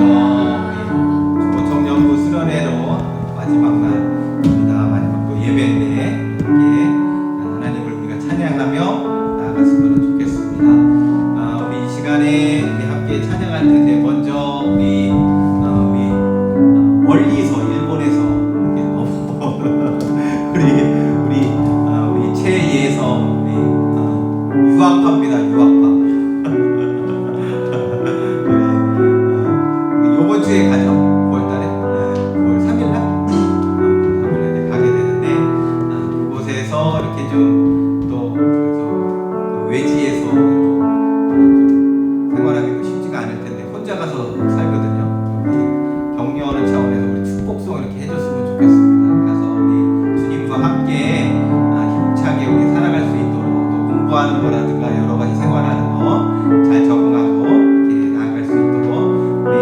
우리 중고청년부 수련회로 마지막 날입니다. 마지막 또 예배인데 이렇게 하나님을 우리가 찬양하며 나아갔으면 좋겠습니다. 우리 이 시간에 우리 함께 찬양할 텐데 먼저 우리 멀리서 일본에서 우리 최예서 유학파입니다. 유학파. 요번 주에 가죠. 9월달에 9월 3일날 3일날에 가게 되는데 그곳에서 이렇게 좀 또 외지에서 생활하기도 쉽지가 않을 텐데 혼자 가서 살거든요. 우리 격려하는 차원에서 우리 축복송 이렇게 해줬으면 좋겠습니다. 그래서 우리 주님과 함께 힘차게 우리 살아갈 수 있도록 또 공부하는 거라든가 여러 가지 생활하는 거 잘 적응하고 이렇게 나아갈 수 있도록 우리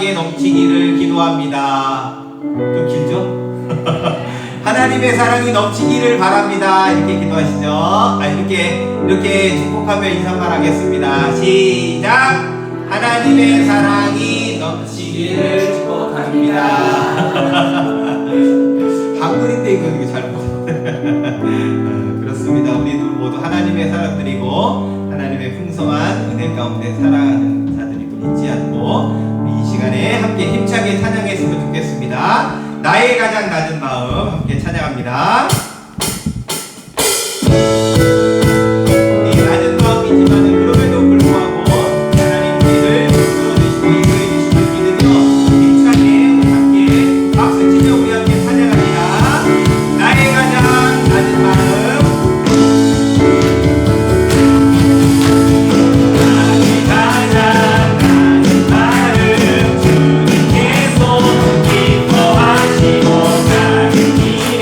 풍성하게 넘치기를 기도합니다. 좀 길죠? 하나님의 사랑이 넘치기를 바랍니다. 이렇게 기도하시죠. 이렇게 축복하며 인사말 하겠습니다. 시작! 하나님의 사랑이 넘치기를 축복합니다. 한글인데 이거 잘못. 그렇습니다. 우리들 모두 하나님의 사람들이고 하나님의 풍성한 은혜 가운데 살아가는 자들이고 잊지 않고 우리 이 시간에 함께 힘차게 찬양했으면 좋겠습니다. 나의 가장 낮은 마음 함께 찬양합니다. 낮은 마음이지만 그럼에도 불구하고 하나님 우리를 불러주시고 인도해 주심을 믿으며 힘차게 우리 함께 박수치며 우리 함께 찬양합니다. 나의 가장 낮은 마음 나의 가장 낮은 마음 주님께서 기뻐하시고 가는 길에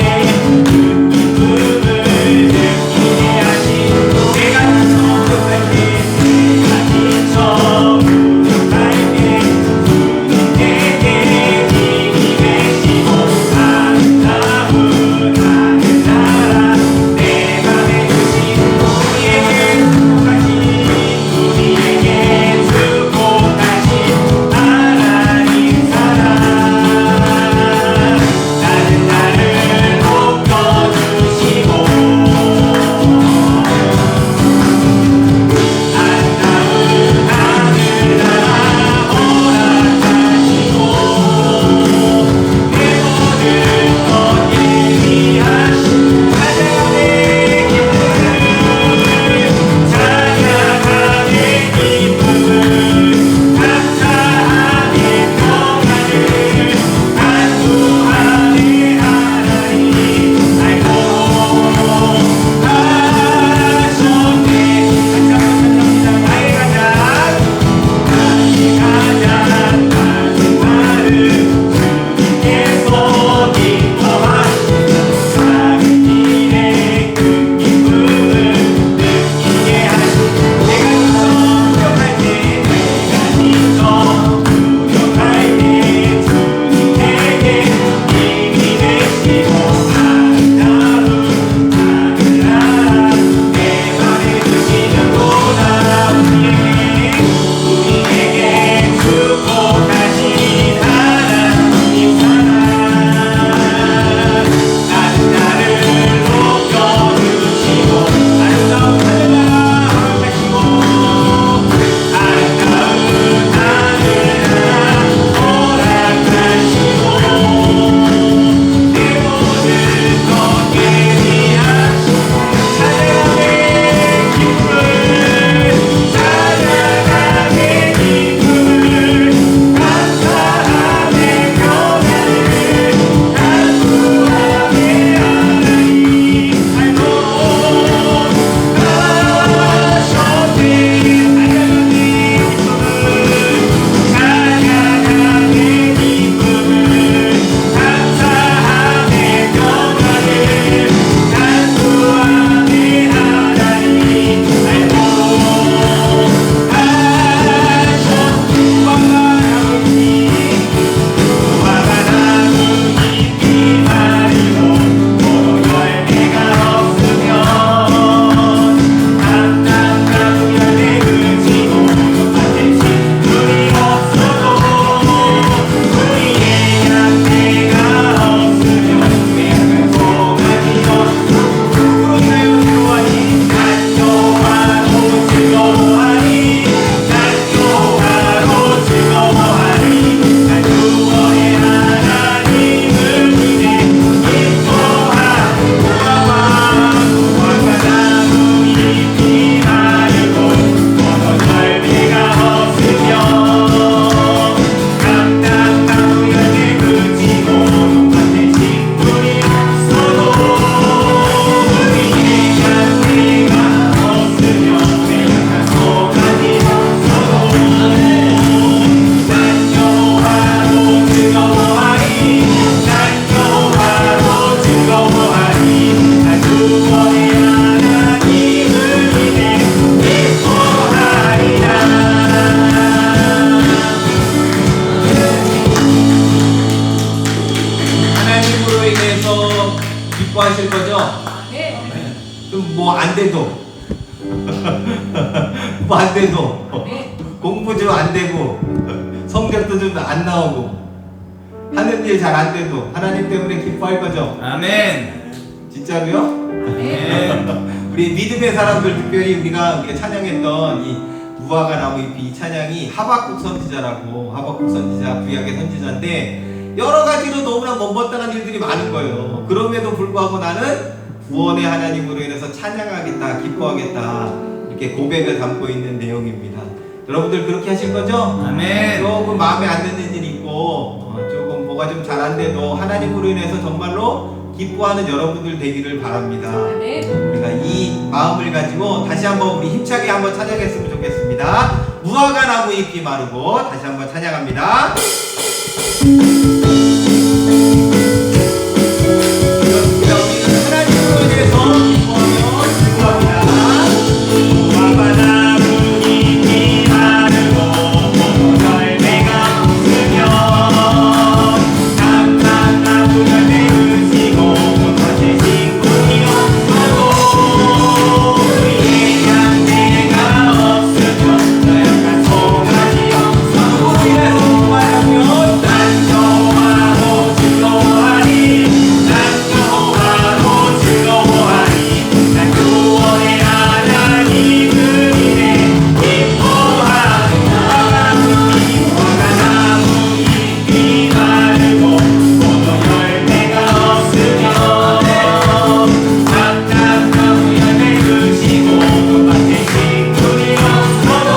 공부 안 돼도 아멘. 공부 좀 안 되고 성적도 좀 안 나오고 하는 일 잘 안 돼도 하나님 때문에 기뻐할 거죠? 아멘. 진짜로요? 아멘. 우리 믿음의 사람들, 특별히 우리가 찬양했던 이 무화과 나무 잎이 이 찬양이 하박국 선지자라고, 하박국 선지자 구약의 선지자인데 여러 가지로 너무나 못마땅한 일들이 많은 거예요. 그럼에도 불구하고 나는 구원의 하나님으로 인해서 찬양하겠다, 기뻐하겠다, 이렇게 고백을 담고 있는 내용입니다. 여러분들 그렇게 하실 거죠? 아멘. 조금 마음에 안 드는 일이 있고 조금 뭐가 좀 잘 안 돼도 하나님으로 인해서 정말로 기뻐하는 여러분들 되기를 바랍니다. 아멘. 우리가 이 마음을 가지고 다시 한번 우리 힘차게 한번 찬양했으면 좋겠습니다. 무화과 나무 잎이 마르고 다시 한번 찬양합니다. 그렇습니다. 우리는 하나님으로 인해서 기뻐하며 즐거워합니다. 무화과 나무 잎이 마르고 열매가 없으면 감람나무 열매 으시고 밭에 식물이 없어도 우리의 양떼가 없으면 너약한 송아지 없어도 인해서 기뻐하며 난 여호와로 즐거워하리 난 여호와로 즐거워하리 난 구원의 하나님을 인해 기뻐하리 무화과 나무 잎이 마르고 포도 열매가 없으면 감람나무 열매 드시고 밭에 식물이 없어도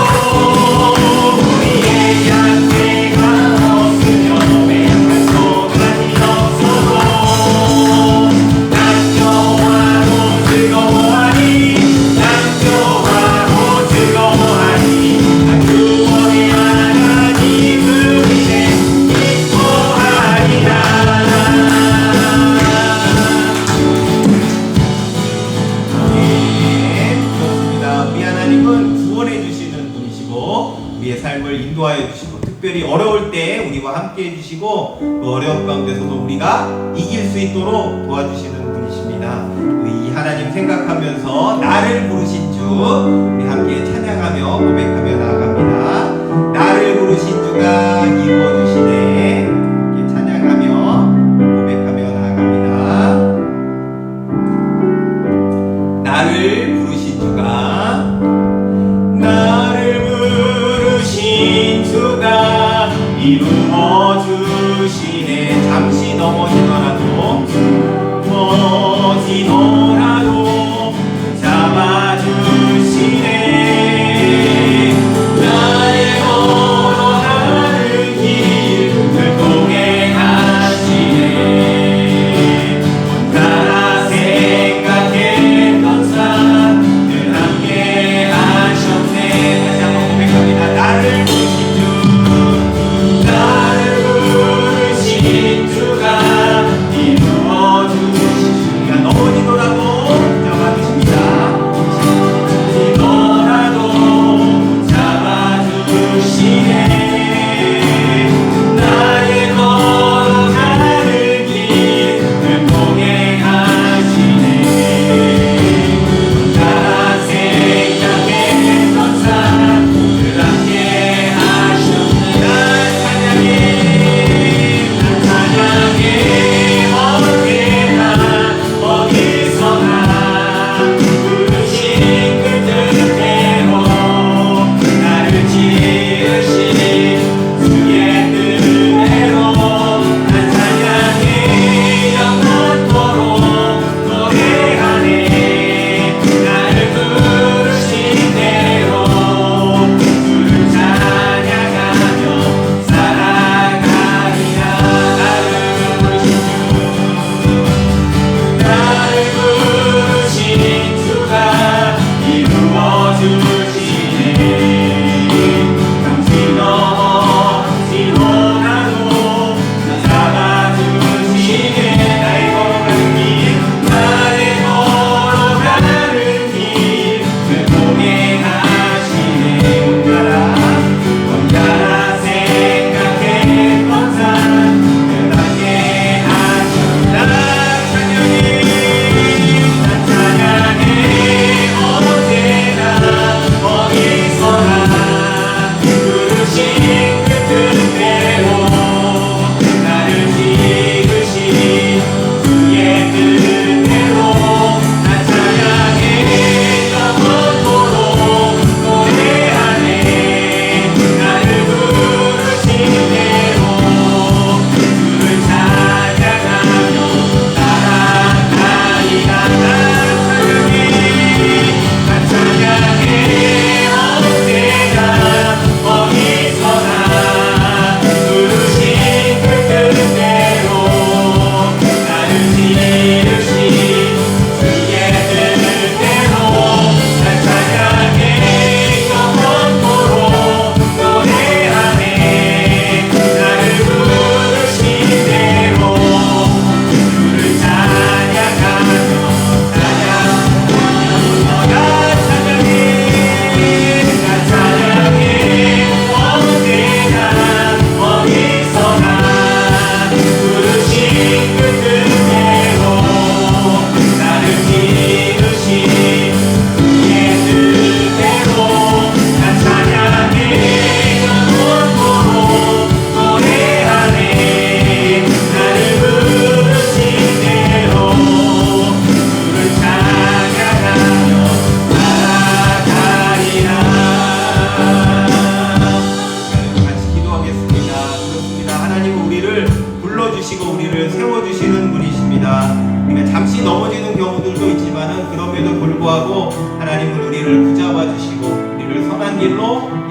우리의 양떼가 없으면 매약한 송아지 없어도 난 여호와로 즐거워하리 난 여호와로 즐거워하리 난 구원의 하나님을 인해 기뻐하리라. 네, 그렇습니다. 우리 하나님은 구원해 주시는 분이시고 우리의 삶을 인도하여 주시고 특별히 어려울 때 우리와 함께 해주시고 그 어려움 가운데서도 우리가 이길 수 있도록 도와주시는 분이십니다. 우리 이 하나님 생각하면서 나를 부르신 주 우리 함께 찬양하며 고백하며 나아갑니다. 나를 부르신 주가 이루어주시네. 이렇게 찬양하며 고백하며 나아갑니다. 나를 부르신 주가 이루어 주시네. 잠시 넘어지더라도 잡아주시네. 나의 걸어가는 길을 동행하시네. 혼자 생각했던 삶을 함께 하셨네. 다시 한번 고백합니다. 나를 부르신 주 나를 부르신 주가 이루어 주시니까 넘어지더라도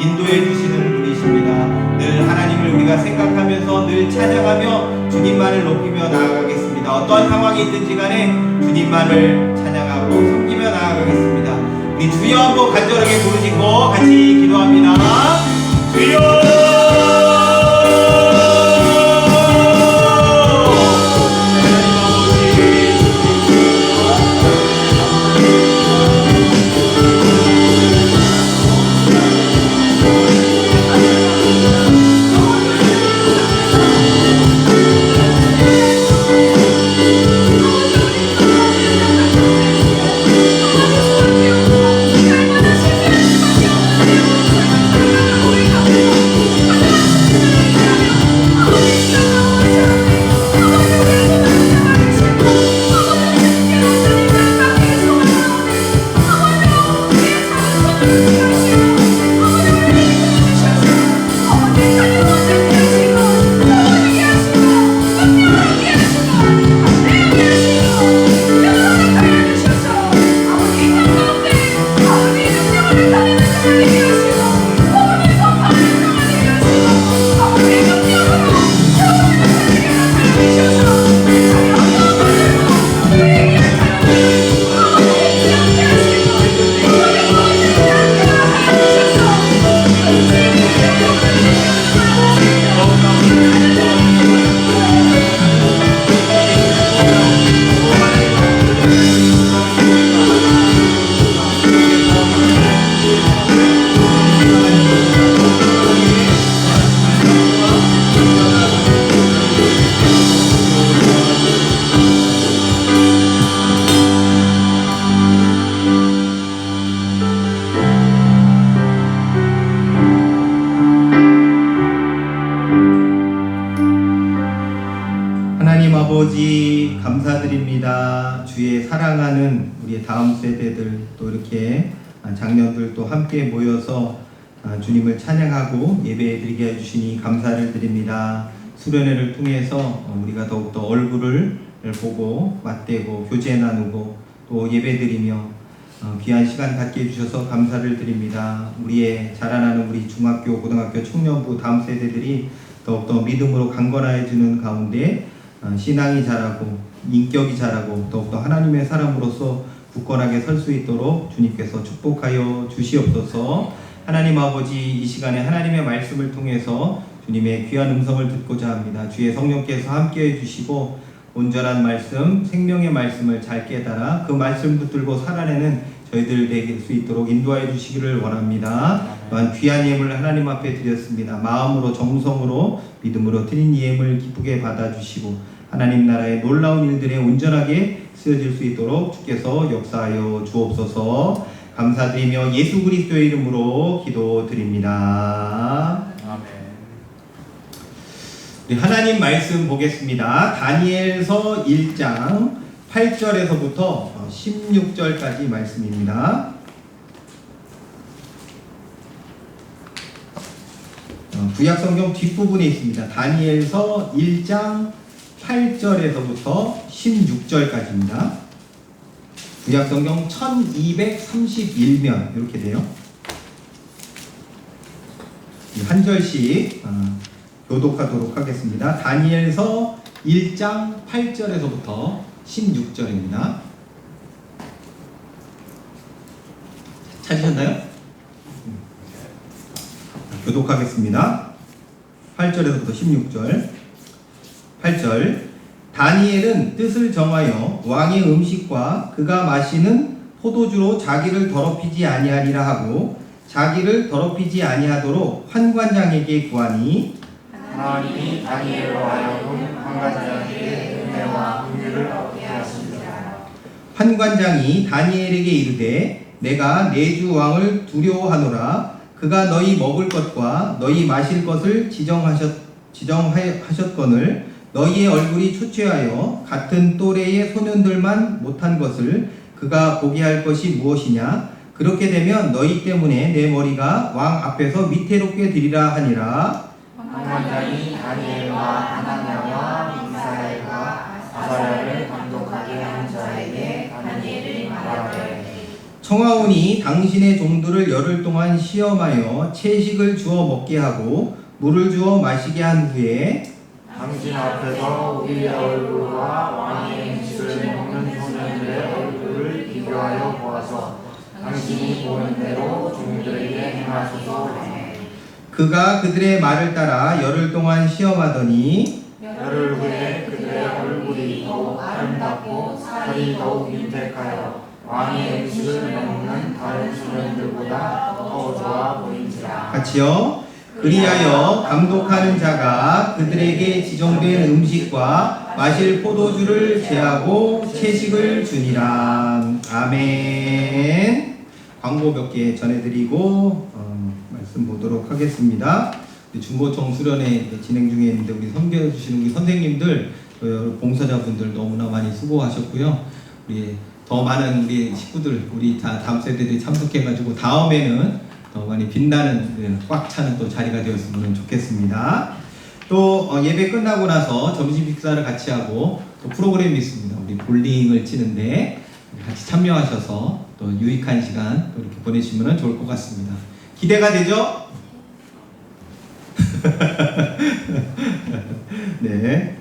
인도해 주시는 분이십니다. 늘 하나님을 우리가 생각하면서 늘 찬양하며 주님만을 높이며 나아가겠습니다. 어떤 상황이 있든지 간에 주님만을 찬양하고 섬기며 나아가겠습니다. 우리 주여 한번 간절하게 부르시고 같이 기도합니다. 주여! 하나님 아버지 감사드립니다. 주의 사랑하는 우리의 다음 세대들 또 이렇게 장년들도 함께 모여서 주님을 찬양하고 예배드리게 해주시니 감사를 드립니다. 수련회를 통해서 우리가 더욱더 얼굴을 보고 맞대고 교제 나누고 또 예배드리며 귀한 시간 갖게 해주셔서 감사를 드립니다. 우리의 자라나는 우리 중학교, 고등학교, 청년부 다음 세대들이 더욱더 믿음으로 강건해지는 가운데 신앙이 자라고 인격이 자라고 더욱더 하나님의 사람으로서 굳건하게 설 수 있도록 주님께서 축복하여 주시옵소서. 하나님 아버지, 이 시간에 하나님의 말씀을 통해서 주님의 귀한 음성을 듣고자 합니다. 주의 성령께서 함께해 주시고 온전한 말씀, 생명의 말씀을 잘 깨달아 그 말씀 붙들고 살아내는 저희들 될 수 있도록 인도하여 주시기를 원합니다. 또한 귀한 예물 하나님 앞에 드렸습니다. 마음으로 정성으로 믿음으로 드린 예물 기쁘게 받아주시고 하나님 나라의 놀라운 일들에 온전하게 쓰여질 수 있도록 주께서 역사하여 주옵소서. 감사드리며 예수 그리스도의 이름으로 기도드립니다. 아멘. 우리 하나님 말씀 보겠습니다. 다니엘서 1장 8절에서부터 16절까지 말씀입니다. 구약성경 뒷부분에 있습니다. 다니엘서 1장 8절에서부터 16절까지입니다. 구약성경 1231면 이렇게 돼요. 한 절씩 교독하도록 하겠습니다. 다니엘서 1장 8절에서부터 16절입니다. 찾으셨나요? 교독하겠습니다. 8절에서부터 16절. 8절. 다니엘은 뜻을 정하여 왕의 음식과 그가 마시는 포도주로 자기를 더럽히지 아니하리라 하고 자기를 더럽히지 아니하도록 환관장에게 구하니 하나님이 다니엘로 하여금 환관장에게 은혜와 긍휼을 얻게 하십니다. 환관장이 다니엘에게 이르되 내가 내 주 왕을 두려워하노라. 그가 너희 먹을 것과 너희 마실 것을 지정하셨거늘 너희의 얼굴이 초췌하여 같은 또래의 소년들만 못한 것을 그가 보게 할 것이 무엇이냐? 그렇게 되면 너희 때문에 내 머리가 왕 앞에서 위태롭게 되리라 하니라. 환관장이 다니엘과 하나냐와 미사엘과 아사랴를 감독하게 한 자에게 다니엘이 말하되 청하오니 당신의 종들을 열흘 동안 시험하여 채식을 주어 먹게 하고 물을 주어 마시게 한 후에 당신 앞에서 우리의 얼굴과 왕의 음식을 먹는 소년들의 얼굴을 비교하여 보아서 당신이 보는 대로 종들에게 행하소서 하네. 그가 그들의 말을 따라 열흘 동안 시험하더니 열흘 후에 그들의 얼굴이 더욱 아름답고 살이 더욱 윤택하여 왕의 음식을 먹는 다른 소년들보다 더 좋아 보인지라. 같이요. 그리하여 감독하는 자가 그들에게 지정된 음식과 마실 포도주를 제하고 채식을 주니라. 아멘. 광고 몇 개 전해드리고 말씀 보도록 하겠습니다. 중고청 수련회 진행 중에 있는데 우리 섬겨주시는 우리 선생님들, 봉사자분들 너무나 많이 수고하셨고요. 우리 더 많은 우리 식구들, 우리 다음 세대들이 참석해가지고 다음에는 더 많이 빛나는 꽉 차는 또 자리가 되었으면 좋겠습니다. 또 예배 끝나고 나서 점심 식사를 같이 하고 또 프로그램이 있습니다. 우리 볼링을 치는데 같이 참여하셔서 또 유익한 시간 또 이렇게 보내시면 좋을 것 같습니다. 기대가 되죠? 네.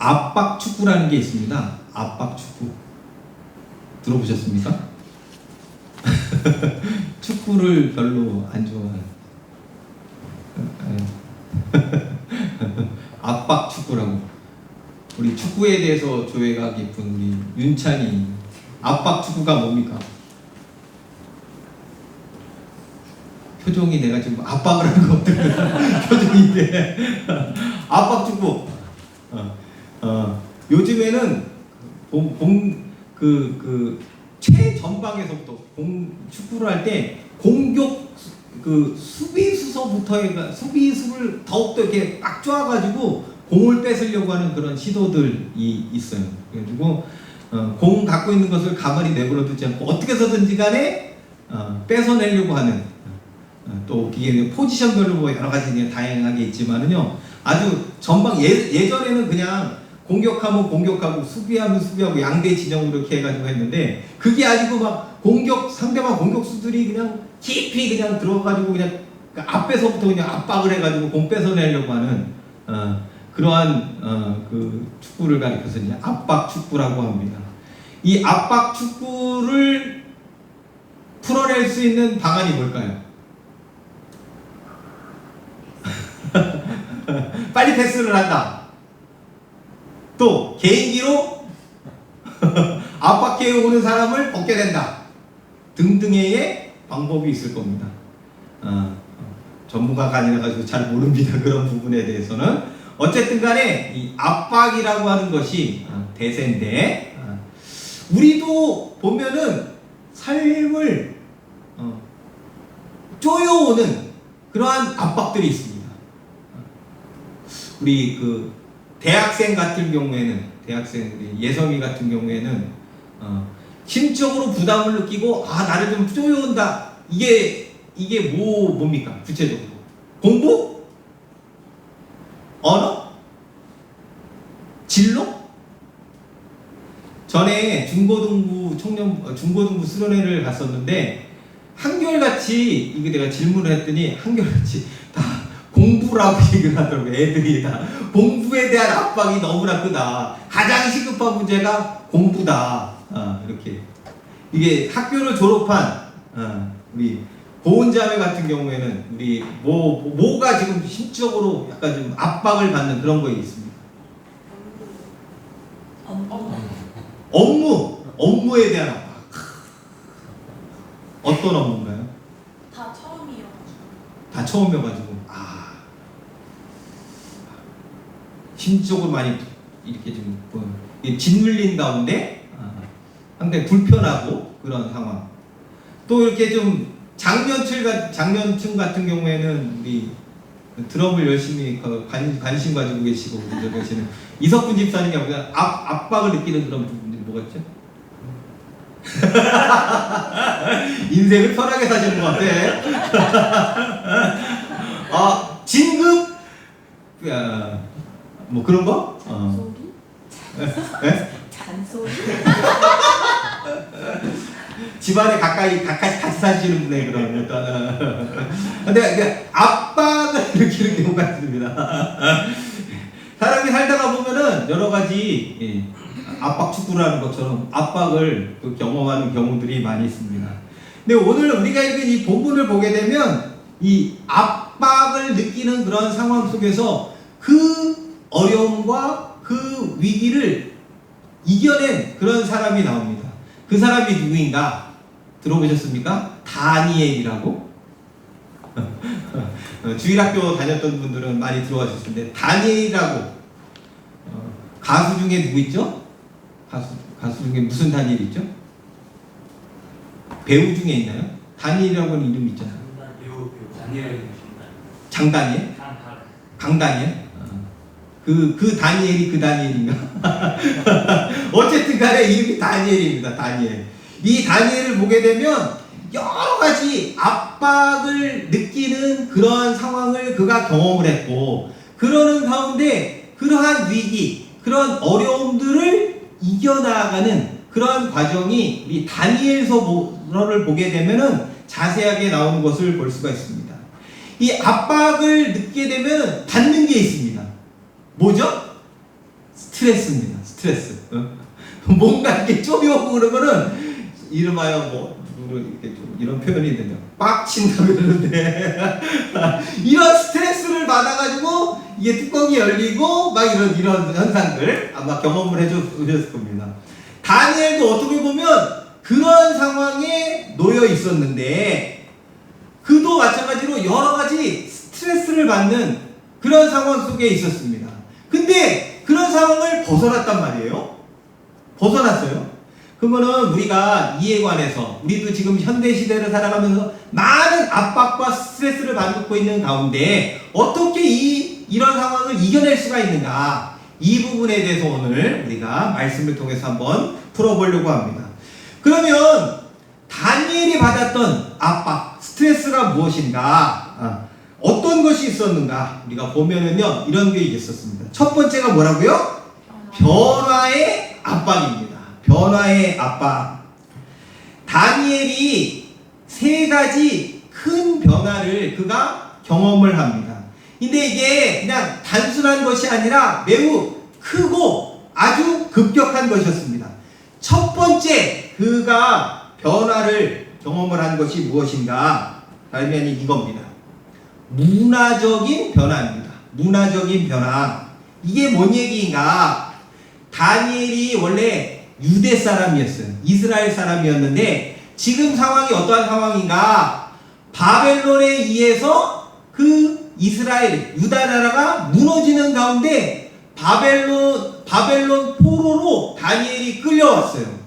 압박 축구라는 게 있습니다. 압박 축구 들어보셨습니까? 축구를 별로 안 좋아해요. 압박 축구라고. 우리 축구에 대해서 조예가 깊은 우리 윤찬이, 압박 축구가 뭡니까? 표정이 내가 지금 압박을 하는 것 같은 표정인데 압박 축구. 요즘에는 최전방에서부터 축구를 할 때 공격 수비수서부터 수비수를 더욱더 이렇게 꽉 쪼아가지고 공을 뺏으려고 하는 그런 시도들이 있어요. 그래가지고 공 갖고 있는 것을 가만히 내버려 두지 않고 어떻게 해서든지 간에 뺏어내려고 하는, 또 이게 포지션별로 뭐 여러 가지 다양하게 있지만은요, 아주 전방 예전에는 그냥 공격하면 공격하고 수비하면 수비하고 양대 진영으로 이렇게 해가지고 했는데, 그게 아니고 막 상대방 공격수들이 그냥 깊이 그냥 들어가가지고 그냥 앞에서부터 그냥 압박을 해가지고 공 뺏어내려고 하는 그러한 그 축구를 가리켜서 이제 압박 축구라고 합니다. 이 압박 축구를 풀어낼 수 있는 방안이 뭘까요? 빨리 패스를 한다. 또 개인기로 압박해 오는 사람을 벗게 된다. 등등의 방법이 있을 겁니다. 전문가가 아니라 가지고 잘 모릅니다. 그런 부분에 대해서는. 어쨌든 간에 이 압박이라고 하는 것이 대세인데, 우리도 보면은 삶을 쪼여오는 그러한 압박들이 있습니다. 우리 그 대학생 같은 경우에는, 예성이 같은 경우에는 심적으로 부담을 느끼고 나를 좀 쪼여온다. 이게 뭡니까? 구체적으로 공부? 언어? 진로? 전에 중고등부 수련회를 갔었는데, 한결같이 이게 내가 질문을 했더니 한결같이 다 공부라고 얘기를 하더라고요. 애들이 다 공부에 대한 압박이 너무나 크다. 가장 시급한 문제가 공부다. 이렇게. 이게 학교를 졸업한 우리 보은자매 같은 경우에는 우리 뭐가 지금 심적으로 약간 좀 압박을 받는 그런 거에 있습니다. 업무에 대한 압박. 어떤 업무인가요? 다 처음이어가지고. 심적으로 많이 이렇게 좀 짓눌린 가운데 상당히 불편하고 그런 상황. 또 이렇게 좀 장년층 같은 경우에는 우리 드럼을 열심히 관심 가지고 계시고 우리 계시는 이석훈 집사님이 압박을 느끼는 그런 부분들이 뭐가 있죠? 인생을 편하게 사시는 것 같아. 진급 뭐 그런 거? 잔소리? 예? 잔소리? 집안에 가까이 같이 사시는 분의 그런 어떤 근데 압박을 느끼는 경우가 있습니다. 사람이 살다가 보면은 여러 가지 압박 축구라는 것처럼 압박을 경험하는 경우들이 많이 있습니다. 근데 오늘 우리가 읽은 이 본문을 보게 되면 이 압박을 느끼는 그런 상황 속에서 그 어려움과 그 위기를 이겨낸 그런 사람이 나옵니다. 그 사람이 누구인가? 들어보셨습니까? 다니엘이라고? 주일학교 다녔던 분들은 많이 들어보셨을 텐데 다니엘이라고 가수 중에 누구 있죠? 가수 중에 무슨 다니엘 있죠? 배우 중에 있나요? 다니엘이라고 하는 이름 있잖아요. 배우 다니엘 장다니엘? 강다니엘? 그 다니엘이 그 다니엘인가? 어쨌든 간에 이름이 다니엘입니다. 다니엘. 이 다니엘을 보게 되면 여러 가지 압박을 느끼는 그런 상황을 그가 경험을 했고, 그러는 가운데 그러한 위기, 그런 어려움들을 이겨나가는 그러한 과정이 우리 다니엘서를 보게 되면은 자세하게 나오는 것을 볼 수가 있습니다. 이 압박을 느끼게 되면 받는 게 있습니다. 뭐죠? 스트레스입니다. 스트레스. 뭔가 이렇게 쪼여오고 그러면은 이름하여 뭐 이렇게 좀 이런 표현이 되죠. 빡친다 그러는데 이런 스트레스를 받아가지고 이게 뚜껑이 열리고 막 이런 현상들 아마 경험을 해주셨을 겁니다. 다니엘도 어떻게 보면 그런 상황에 놓여 있었는데 그도 마찬가지로 여러 가지 스트레스를 받는 그런 상황 속에 있었습니다. 근데 그런 상황을 벗어났단 말이에요. 벗어났어요. 그러면은 우리가 이에 관해서 우리도 지금 현대 시대를 살아가면서 많은 압박과 스트레스를 받고 있는 가운데 어떻게 이런 상황을 이겨낼 수가 있는가, 이 부분에 대해서 오늘 우리가 말씀을 통해서 한번 풀어보려고 합니다. 그러면 다니엘이 받았던 압박, 스트레스가 무엇인가, 어떤 것이 있었는가 우리가 보면은요 이런 게 있었습니다. 첫 번째가 뭐라고요? 변화의 압박입니다. 변화의 압박. 다니엘이 세 가지 큰 변화를 그가 경험을 합니다. 근데 이게 그냥 단순한 것이 아니라 매우 크고 아주 급격한 것이었습니다. 첫 번째 그가 변화를 경험을 한 것이 무엇인가? 다르면 이겁니다. 문화적인 변화입니다. 문화적인 변화. 이게 뭔 얘기인가? 다니엘이 원래 유대 사람이었어요. 이스라엘 사람이었는데 지금 상황이 어떠한 상황인가? 바벨론에 의해서 그 이스라엘, 유다 나라가 무너지는 가운데 바벨론 포로로 다니엘이 끌려왔어요.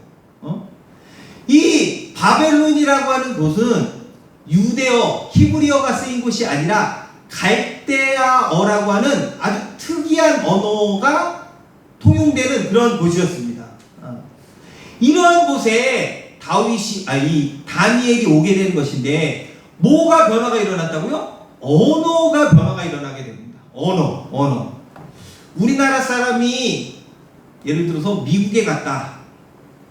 이 바벨론이라고 하는 곳은 유대어, 히브리어가 쓰인 곳이 아니라 갈대아어라고 하는 아주 특이한 언어가 통용되는 그런 곳이었습니다. 이러한 곳에 이 다니엘이 오게 된 것인데 뭐가 변화가 일어났다고요? 언어가 변화가 일어나게 됩니다. 언어. 우리나라 사람이 예를 들어서 미국에 갔다.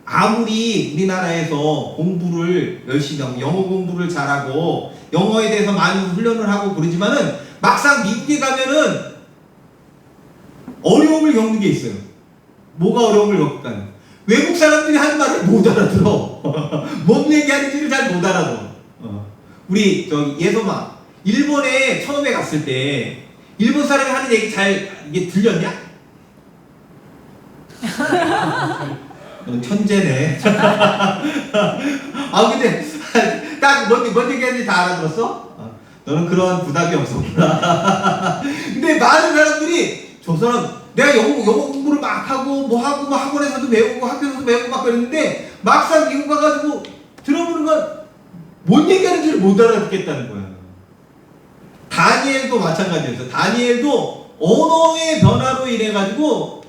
아무리 우리나라에서 공부를 열심히 하고 영어 공부를 잘하고 영어에 대해서 많이 훈련을 하고 그러지만은 막상 미국에 가면은 어려움을 겪는 게 있어요. 뭐가 어려움을 겪을까요? 외국 사람들이 하는 말을 못 알아들어. 뭔 얘기하는지를 잘 못 알아들어. 우리 예서마 일본에 처음에 갔을 때 일본 사람이 하는 얘기 이게 들렸냐? 넌 천재네. 근데 딱 뭔 얘기하는지 다 알아들었어? 너는 그런 부담이 없었구나. 근데 많은 사람들이 저 사람 내가 영어 공부를 막 하고 뭐 학원에서도 배우고 학교에서도 배우고 막 그랬는데 막상 미국 가가지고 들어보는 건 뭔 얘기하는지를 못 알아듣겠다는 거야. 다니엘도 마찬가지였어. 다니엘도 언어의 변화로 인해 가지고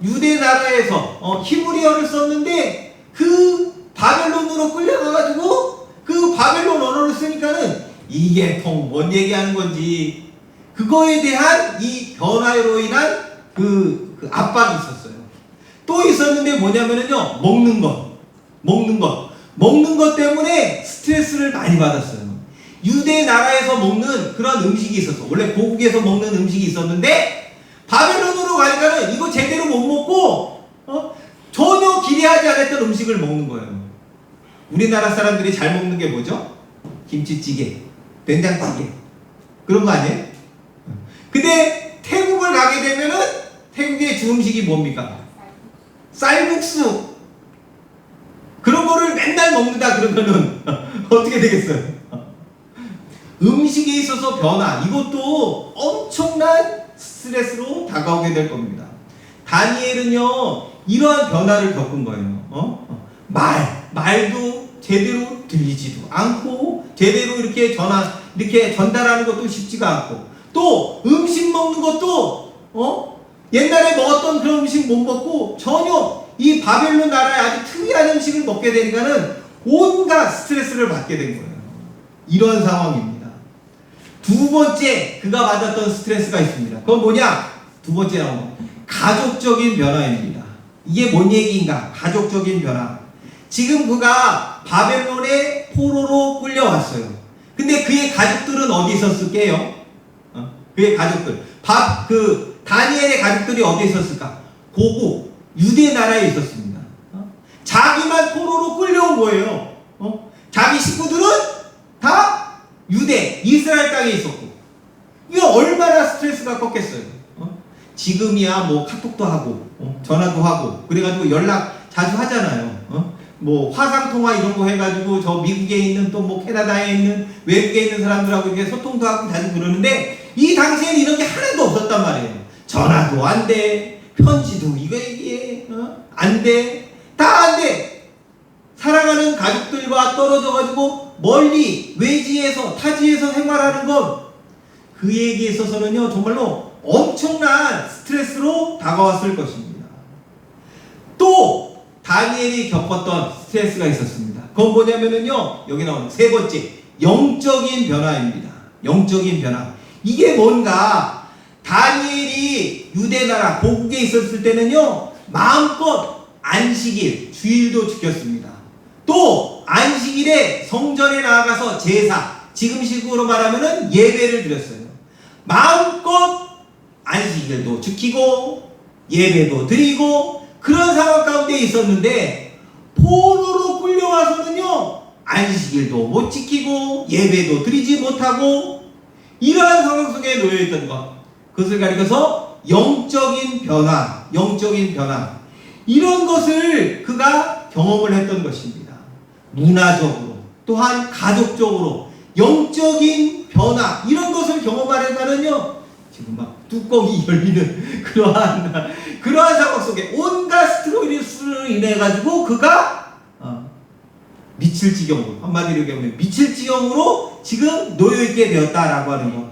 유대 나라에서 히브리어를 썼는데 그 바벨론으로 끌려가가지고 그 바벨론 언어를 쓰니까는 이게 뭔 얘기하는 건지 그거에 대한 이 변화로 인한 그 압박이 있었어요. 또 있었는데 뭐냐면은요, 먹는 것 때문에 스트레스를 많이 받았어요. 유대 나라에서 먹는 그런 음식이 있었어. 원래 고국에서 먹는 음식이 있었는데 바벨론으로 가니까는 이거 제대로 못 먹고 전혀 기대하지 않았던 음식을 먹는 거예요. 우리나라 사람들이 잘 먹는 게 뭐죠? 김치찌개, 된장찌개, 그런 거 아니에요? 근데 태국을 가게 되면은 태국의 주 음식이 뭡니까? 쌀국수. 그런 거를 맨날 먹는다 그러면은 어떻게 되겠어요? 음식에 있어서 변화, 이것도 엄청난 스트레스로 다가오게 될 겁니다. 다니엘은요, 이러한 변화를 겪은 거예요. 말도 제대로 들리지도 않고, 제대로 이렇게 전달하는 것도 쉽지가 않고, 또 음식 먹는 것도, 옛날에 먹었던 그런 음식 못 먹고, 전혀 이 바벨론 나라의 아주 특이한 음식을 먹게 되니까는 온갖 스트레스를 받게 된 거예요. 이런 상황입니다. 두 번째 그가 받았던 스트레스가 있습니다. 그건 뭐냐? 두 번째 나온 거, 가족적인 변화입니다. 이게 뭔 얘기인가? 가족적인 변화. 지금 그가 바벨론의 포로로 끌려왔어요. 근데 그의 가족들은 어디 있었을게요? 그의 가족들, 다니엘의 가족들이 어디 있었을까? 고국 유대 나라에 있었습니다. 자기만 포로로 끌려온 거예요. 자기 식구들은 다 유대, 이스라엘 땅에 있었고, 이거 얼마나 스트레스가 컸겠어요. 지금이야 뭐 카톡도 하고, 전화도 하고, 그래가지고 연락 자주 하잖아요. 뭐 화상통화 이런 거 해가지고 저 미국에 있는 또 뭐 캐나다에 있는 외국에 있는 사람들하고 이렇게 소통도 하고 자주 그러는데, 이 당시에는 이런 게 하나도 없었단 말이에요. 전화도 안 돼, 편지도 이게 안 돼, 다 안 돼. 사랑하는 가족들과 떨어져가지고 멀리 외지에서 타지에서 생활하는 건 그에게 있어서는요, 정말로 엄청난 스트레스로 다가왔을 것입니다. 또 다니엘이 겪었던 스트레스가 있었습니다. 그건 뭐냐면은요, 여기 나오는 세 번째, 영적인 변화입니다. 영적인 변화. 이게 뭔가, 다니엘이 유대나라 고국에 있었을 때는요, 마음껏 안식일, 주일도 지켰습니다. 또 안식일에 성전에 나아가서 제사, 지금식으로 말하면은 예배를 드렸어요. 마음껏 안식일도 지키고 예배도 드리고 그런 상황 가운데 있었는데, 포로로 끌려와서는요, 안식일도 못 지키고 예배도 드리지 못하고 이러한 상황 속에 놓여있던 것, 그것을 가리켜서 영적인 변화, 이런 것을 그가 경험을 했던 것입니다. 문화적으로, 또한 가족적으로 영적인 변화, 이런 것을 경험하려면요, 지금 막 뚜껑이 열리는 그러한 상황 속에 온갖 스트레스로 인해 가지고 그가 미칠 지경으로, 한마디로 얘기하면 미칠 지경으로 지금 놓여 있게 되었다라고 하는 거.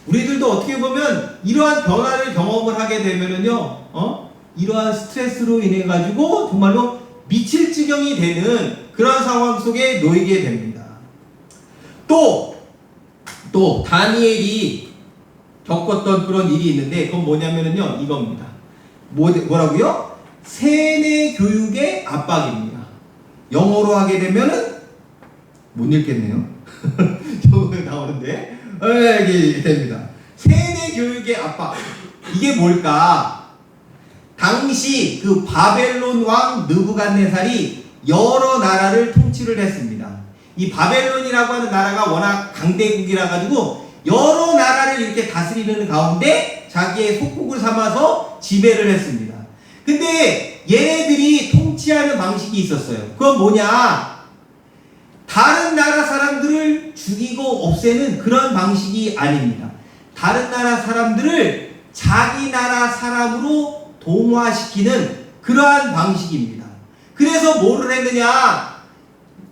우리들도 어떻게 보면 이러한 변화를 경험을 하게 되면은요, 이러한 스트레스로 인해 가지고 정말로 미칠 지경이 되는 그런 상황 속에 놓이게 됩니다. 또 다니엘이 겪었던 그런 일이 있는데, 그건 뭐냐면은요, 이겁니다. 뭐라고요? 세뇌 교육의 압박입니다. 영어로 하게 되면은 못 읽겠네요. 영어에 나오는데 이게 됩니다. 세뇌 교육의 압박. 이게 뭘까? 당시 그 바벨론 왕 느부갓네살이 여러 나라를 통치를 했습니다. 이 바벨론이라고 하는 나라가 워낙 강대국이라 가지고 여러 나라를 이렇게 다스리는 가운데 자기의 속국을 삼아서 지배를 했습니다. 근데 얘네들이 통치하는 방식이 있었어요. 그건 뭐냐? 다른 나라 사람들을 죽이고 없애는 그런 방식이 아닙니다. 다른 나라 사람들을 자기 나라 사람으로 동화시키는 그러한 방식입니다. 그래서 뭐를 했느냐?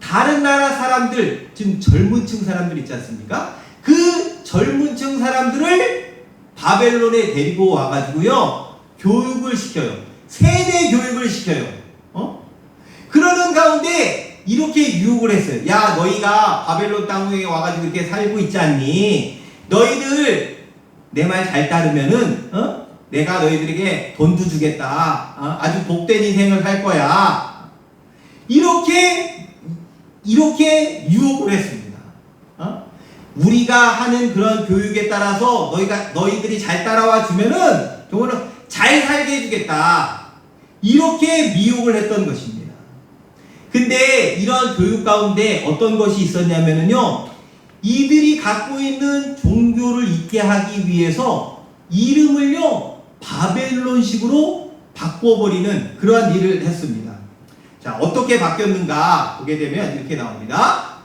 다른 나라 사람들, 지금 젊은 층 사람들 있지 않습니까? 그 젊은 층 사람들을 바벨론에 데리고 와가지고요, 교육을 시켜요. 세뇌 교육을 시켜요. 그러는 가운데 이렇게 유혹을 했어요. 야, 너희가 바벨론 땅에 와가지고 이렇게 살고 있지 않니? 너희들 내 말 잘 따르면은 내가 너희들에게 돈도 주겠다. 아주 복된 인생을 살 거야. 이렇게 유혹을 했습니다. 우리가 하는 그런 교육에 따라서 너희들이 잘 따라와 주면은 정말로 잘 살게 해주겠다. 이렇게 미혹을 했던 것입니다. 근데 이런 교육 가운데 어떤 것이 있었냐면요, 이들이 갖고 있는 종교를 있게 하기 위해서 이름을요 바벨론식으로 바꿔버리는 그러한 일을 했습니다. 자, 어떻게 바뀌었는가 보게 되면 이렇게 나옵니다.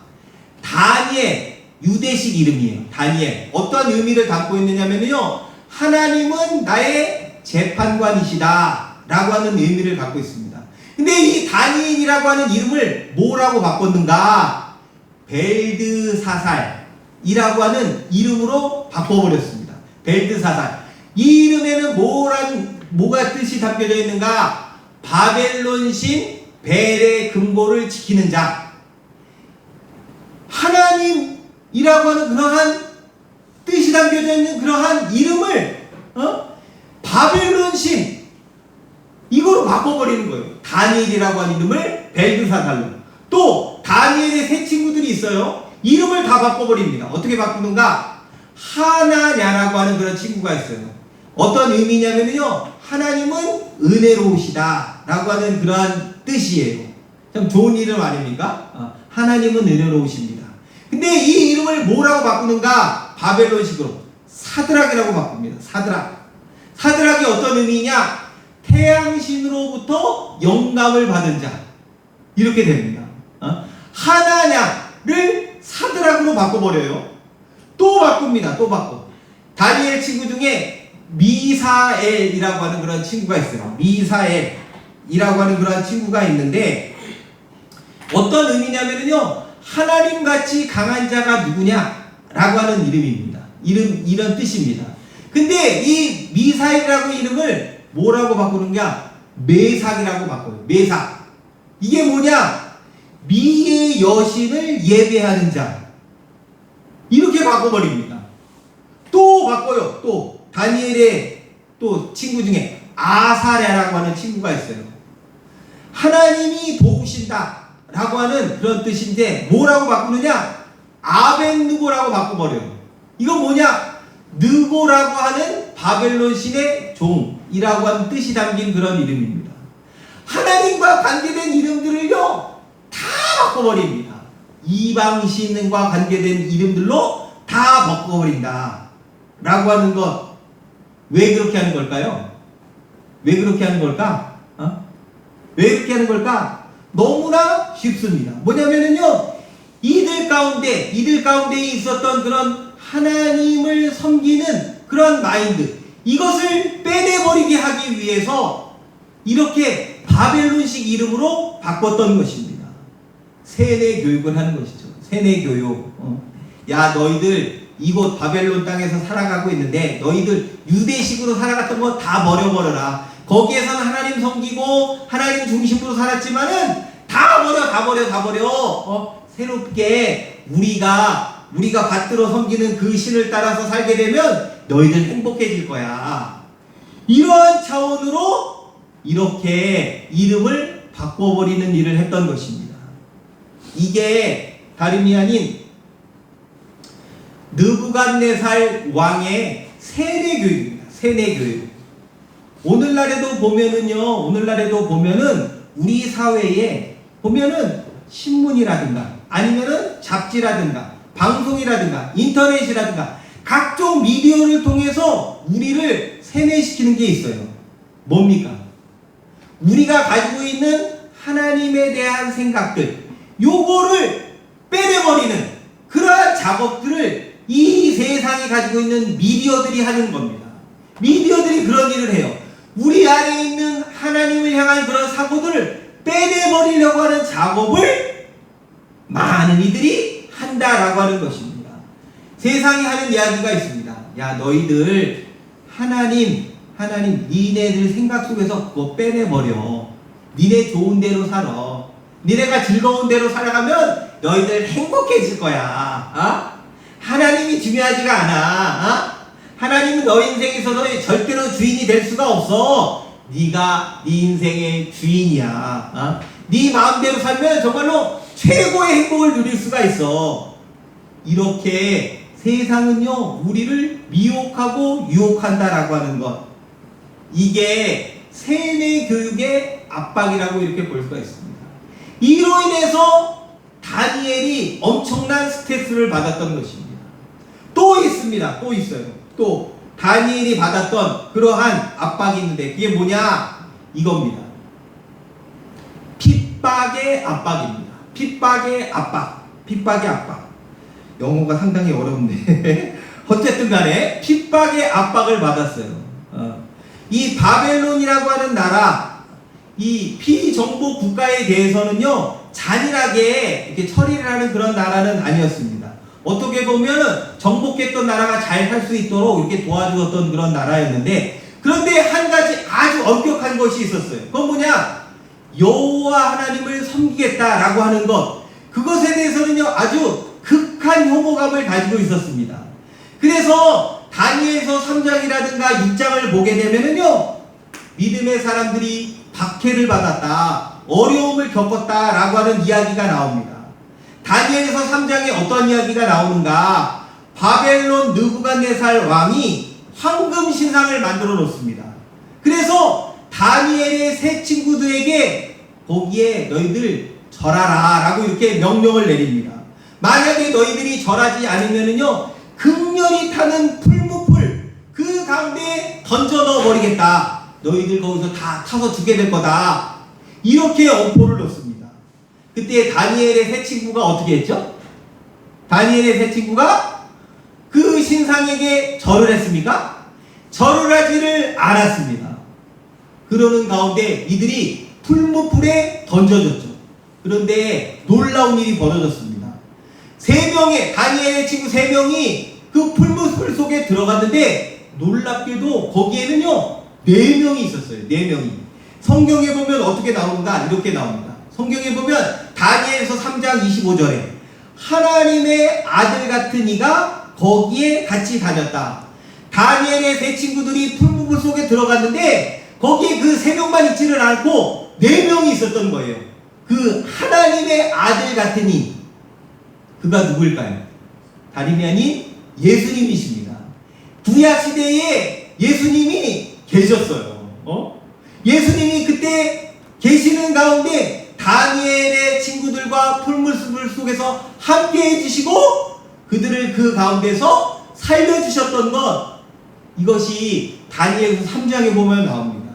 다니엘, 유대식 이름이에요. 다니엘. 어떤 의미를 담고 있느냐면요, 하나님은 나의 재판관이시다 라고 하는 의미를 갖고 있습니다. 근데 이 다니엘이라고 하는 이름을 뭐라고 바꿨는가? 벨드사살이라고 하는 이름으로 바꿔버렸습니다. 벨드사살. 이 이름에는 뭐가 뜻이 담겨져 있는가? 바벨론신 벨의 금고를 지키는 자. 하나님이라고 하는 그러한 뜻이 담겨져 있는 그러한 이름을 바벨론신 이거로 바꿔버리는 거예요. 다니엘이라고 하는 이름을 벨드사살로. 또 다니엘의 세 친구들이 있어요. 이름을 다 바꿔버립니다. 어떻게 바꾸는가? 하나냐라고 하는 그런 친구가 있어요. 어떤 의미냐면요, 하나님은 은혜로우시다 라고 하는 그러한 뜻이에요. 참 좋은 이름 아닙니까? 하나님은 은혜로우십니다. 근데 이 이름을 뭐라고 바꾸는가? 바벨론식으로 사드락이라고 바꿉니다. 사드락이 어떤 의미냐? 태양신으로부터 영감을 받은 자. 이렇게 됩니다. 하나냐를 사드락으로 바꿔버려요. 또 바꿉니다. 또 바꿔. 다니엘 친구 중에 미사엘이라고 하는 그런 친구가 있어요. 미사엘이라고 하는 그런 친구가 있는데 어떤 의미냐면요, 하나님같이 강한 자가 누구냐라고 하는 이름입니다. 이런 뜻입니다. 근데 이 미사엘이라고 이름을 뭐라고 바꾸는가? 메삭이라고 바꿔요. 메삭. 이게 뭐냐? 미의 여신을 예배하는 자. 이렇게 바꿔버립니다. 또 바꿔요. 또 다니엘의 또 친구 중에 아사랴라고 하는 친구가 있어요. 하나님이 도우신다 라고 하는 그런 뜻인데 뭐라고 바꾸느냐? 아벤느고라고 바꿔버려요. 이건 뭐냐? 느고라고 하는 바벨론 신의 종이라고 하는 뜻이 담긴 그런 이름입니다. 하나님과 관계된 이름들을요 다 바꿔버립니다. 이방신과 관계된 이름들로 다 바꿔버린다 라고 하는 것. 왜 그렇게 하는 걸까요? 왜 그렇게 하는 걸까? 왜 그렇게 하는 걸까? 너무나 쉽습니다. 뭐냐면은요, 이들 가운데 있었던 그런 하나님을 섬기는 그런 마인드, 이것을 빼내버리게 하기 위해서 이렇게 바벨론식 이름으로 바꿨던 것입니다. 세뇌 교육을 하는 것이죠. 세뇌 교육. 야, 너희들 이곳 바벨론 땅에서 살아가고 있는데 너희들 유대식으로 살아갔던 거 다 버려버려라. 거기에서는 하나님 섬기고 하나님 중심으로 살았지만은 다 버려. 새롭게 우리가 받들어 섬기는 그 신을 따라서 살게 되면 너희들 행복해질 거야. 이러한 차원으로 이렇게 이름을 바꿔버리는 일을 했던 것입니다. 이게 다름이 아닌 느부갓네살 왕의 세뇌교육입니다. 세뇌교육. 오늘날에도 보면은 우리 사회에 보면은 신문이라든가 아니면은 잡지라든가 방송이라든가 인터넷이라든가 각종 미디어를 통해서 우리를 세뇌시키는 게 있어요. 뭡니까? 우리가 가지고 있는 하나님에 대한 생각들, 요거를 빼내버리는 그러한 작업들을 이 세상이 가지고 있는 미디어들이 하는 겁니다. 미디어들이 그런 일을 해요. 우리 안에 있는 하나님을 향한 그런 사고들을 빼내버리려고 하는 작업을 많은 이들이 한다라고 하는 것입니다. 세상이 하는 이야기가 있습니다. 야, 너희들 하나님 니네들 생각 속에서 그거 빼내버려. 니네 좋은 대로 살아. 니네가 즐거운 대로 살아가면 너희들 행복해질 거야. 하나님이 중요하지가 않아. 하나님은 너 인생에 있어서 절대로 주인이 될 수가 없어. 네가 네 인생의 주인이야. 어? 네 마음대로 살면 정말로 최고의 행복을 누릴 수가 있어. 이렇게 세상은요 우리를 미혹하고 유혹한다라고 하는 것, 이게 세뇌 교육의 압박이라고 이렇게 볼 수가 있습니다. 이로 인해서 다니엘이 엄청난 스트레스를 받았던 것입니다. 또 있습니다. 또 있어요. 또 다니엘이 받았던 그러한 압박이 있는데 그게 뭐냐? 이겁니다. 핍박의 압박입니다. 핍박의 압박. 핍박의 압박. 영어가 상당히 어려운데 어쨌든 간에 핍박의 압박을 받았어요. 이 바벨론이라고 하는 나라, 이 피정보 국가에 대해서는요 잔인하게 이렇게 처리를 하는 그런 나라는 아니었습니다. 어떻게 보면 정복했던 나라가 잘 살 수 있도록 이렇게 도와주었던 그런 나라였는데, 그런데 한 가지 아주 엄격한 것이 있었어요. 그건 뭐냐? 여호와 하나님을 섬기겠다라고 하는 것, 그것에 대해서는요 아주 극한 혐오감을 가지고 있었습니다. 그래서 다니엘서 3장이라든가 6장을 보게 되면은요 믿음의 사람들이 박해를 받았다, 어려움을 겪었다라고 하는 이야기가 나옵니다. 다니엘서 3장에 어떤 이야기가 나오는가? 바벨론 느부갓네살 왕이 황금 신상을 만들어 놓습니다. 그래서 다니엘의 세 친구들에게 거기에 너희들 절하라 라고 이렇게 명령을 내립니다. 만약에 너희들이 절하지 않으면은요 극렬히 타는 풀무풀 그 가운데 던져 넣어 버리겠다. 너희들 거기서 다 타서 죽게 될 거다. 이렇게 엄포를 놓습니다. 그때 다니엘의 세 친구가 어떻게 했죠? 다니엘의 세 친구가 그 신상에게 절을 했습니까? 절을 하지를 않았습니다. 그러는 가운데 이들이 풀무풀에 던져졌죠. 그런데 놀라운 일이 벌어졌습니다. 다니엘의 친구 3명이 그 풀무풀 속에 들어갔는데 놀랍게도 거기에는요 4명이 있었어요. 4명이. 성경에 보면 어떻게 나오는가? 이렇게 나옵니다. 성경에 보면 다니엘서 3장 25절에 하나님의 아들 같은 이가 거기에 같이 다녔다. 다니엘의 세 친구들이 풀무불 속에 들어갔는데 거기에 그 3명만 있지를 않고 4명이 있었던 거예요. 그 하나님의 아들 같은 이, 그가 누구일까요? 다름이 아닌 예수님이십니다. 구약시대에 예수님이 계셨어요. 예수님이 그때 계시는 가운데 다니엘의 친구들과 풀무불 속에서 함께 해주시고 그들을 그 가운데서 살려주셨던 것, 이것이 다니엘서 3장에 보면 나옵니다.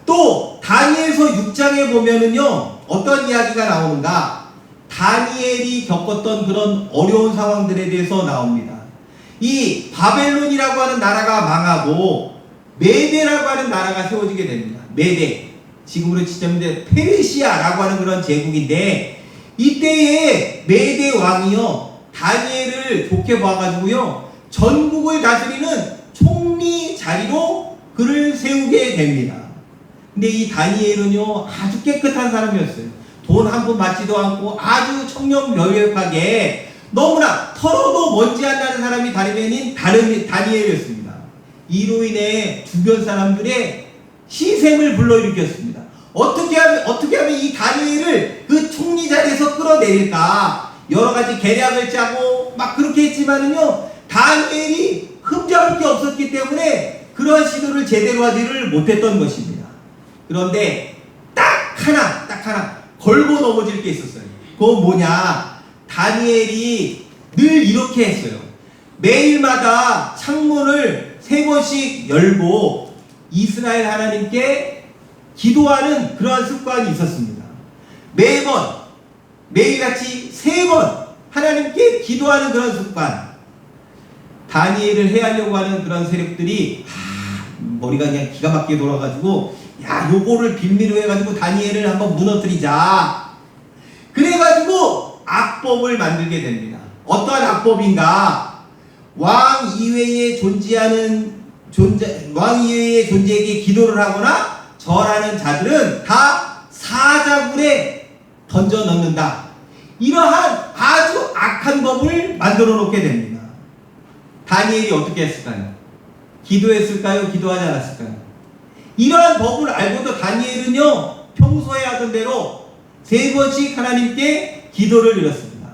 또 다니엘서 6장에 보면은요 어떤 이야기가 나오는가? 다니엘이 겪었던 그런 어려운 상황들에 대해서 나옵니다. 이 바벨론이라고 하는 나라가 망하고 메대라고 하는 나라가 세워지게 됩니다. 메대, 지금으로 치자면 페르시아라고 하는 그런 제국인데, 이때에 메대 왕이요 다니엘을 좋게 봐가지고요 전국을 다스리는 총리 자리로 그를 세우게 됩니다. 근데 이 다니엘은요 아주 깨끗한 사람이었어요. 돈 한 푼 받지도 않고 아주 청렴명확하게 너무나 털어도 먼지 안 나는 사람이 다른 다니엘이었습니다. 이로 인해 주변 사람들의 시샘을 불러일으켰습니다. 어떻게 하면 이 다니엘을 그 총리 자리에서 끌어내릴까? 여러 가지 계략을 짜고 막 그렇게 했지만은요 다니엘이 흠잡을 게 없었기 때문에 그러한 시도를 제대로 하지를 못했던 것입니다. 그런데 딱 하나 걸고 넘어질 게 있었어요. 그건 뭐냐? 다니엘이 늘 이렇게 했어요. 매일마다 창문을 3번씩 열고 이스라엘 하나님께 기도하는 그러한 습관이 있었습니다. 매일같이 3번 하나님께 기도하는 그런 습관. 다니엘을 해하려고 하는 그런 세력들이 머리가 그냥 기가 막히게 돌아가지고 야, 요거를 빌미로 해가지고 다니엘을 한번 무너뜨리자. 그래가지고 악법을 만들게 됩니다. 어떠한 악법인가? 왕 이외의 존재에게 기도를 하거나 절하는 자들은 다 사자굴에 던져 넣는다. 이러한 아주 악한 법을 만들어 놓게 됩니다. 다니엘이 어떻게 했을까요? 기도했을까요? 기도하지 않았을까요? 이러한 법을 알고도 다니엘은요, 평소에 하던 대로 3번씩 하나님께 기도를 드렸습니다.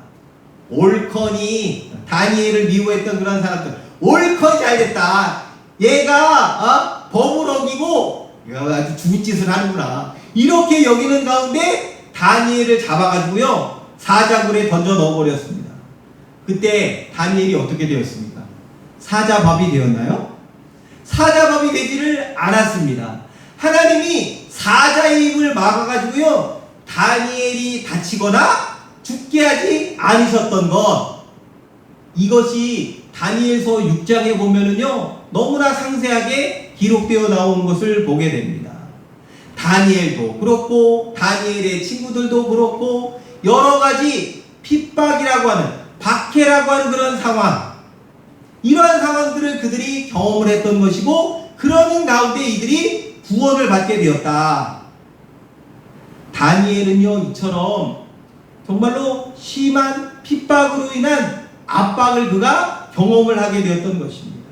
옳거니, 다니엘을 미워했던 그런 사람들, 옳거니 잘됐다. 얘가 법을 어기고 아주 죽은 짓을 하는구나. 이렇게 여기는 가운데 다니엘을 잡아가지고요, 사자굴에 던져 넣어버렸습니다. 그때 다니엘이 어떻게 되었습니까? 사자밥이 되었나요? 사자밥이 되지를 않았습니다. 하나님이 사자의 입을 막아가지고요, 다니엘이 다치거나 죽게 하지 않으셨던 것, 이것이 다니엘서 6장에 보면은요, 너무나 상세하게 기록되어 나오는 것을 보게 됩니다. 다니엘도 그렇고, 다니엘의 친구들도 그렇고, 여러 가지 핍박이라고 하는, 박해라고 하는 그런 상황, 이러한 상황들을 그들이 경험을 했던 것이고, 그러는 가운데 이들이 구원을 받게 되었다. 다니엘은요, 이처럼 정말로 심한 핍박으로 인한 압박을 그가 경험을 하게 되었던 것입니다.